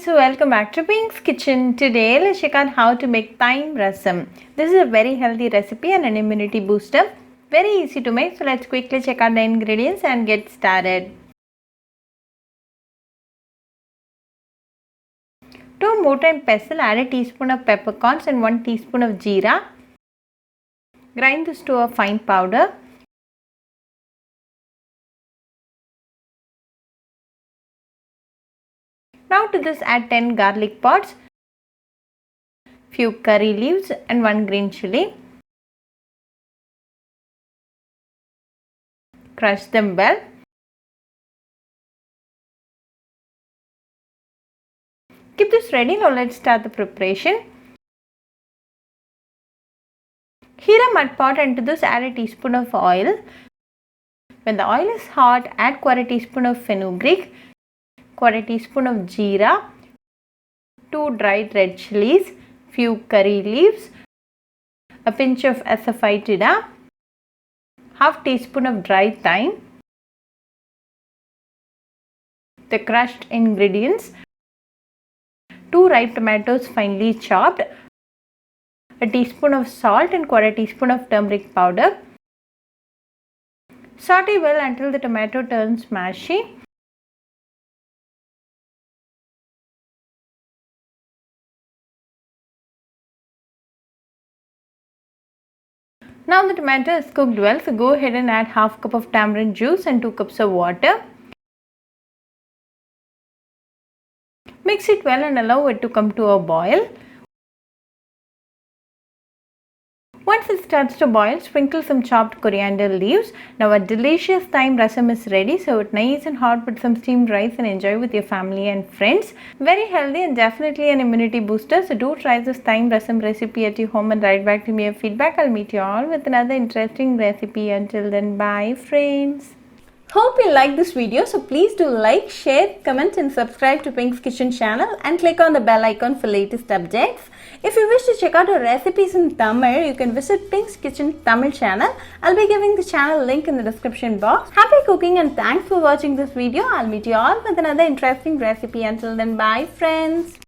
friends, welcome back to Pink's Kitchen. Today let's check out how to make Thyme Rasam. This is a very healthy recipe and an immunity booster. Very easy to make, so let's quickly check out the ingredients and get started. To mortar and pestle, add a teaspoon of peppercorns and 1 teaspoon of jeera. Grind this to a fine powder. Now to this add 10 garlic pods, few curry leaves and 1 green chilli. Crush them well. Keep this ready. Now let's start the preparation. Heat a mud pot and to this add a teaspoon of oil. When the oil is hot, add quarter teaspoon of fenugreek, quarter teaspoon of jeera, 2 dried red chillies, few curry leaves, a pinch of Asafoetida, half teaspoon of dried thyme, the crushed ingredients, 2 ripe tomatoes finely chopped, a teaspoon of salt and quarter teaspoon of turmeric powder. Saute well until the tomato turns mushy. Now the tomato is cooked well, so go ahead and add half cup of tamarind juice and 2 cups of water. Mix it well and allow it to come to a boil. Once it starts to boil, sprinkle some chopped coriander leaves. Now a delicious thyme rasam is ready. Serve it nice and hot with some steamed rice and enjoy with your family and friends. Very healthy and definitely an immunity booster. So do try this thyme rasam recipe at your home and write back to me your feedback. I'll meet you all with another interesting recipe. Until then, bye friends. Hope you like this video, so please do like, share, comment and subscribe to Pink's Kitchen channel and click on the bell icon for latest updates. If you wish to check out our recipes in Tamil, you can visit Pink's Kitchen Tamil channel. I'll be giving the channel link in the description box. Happy cooking and thanks for watching this video. I'll meet you all with another interesting recipe. Until then, bye friends.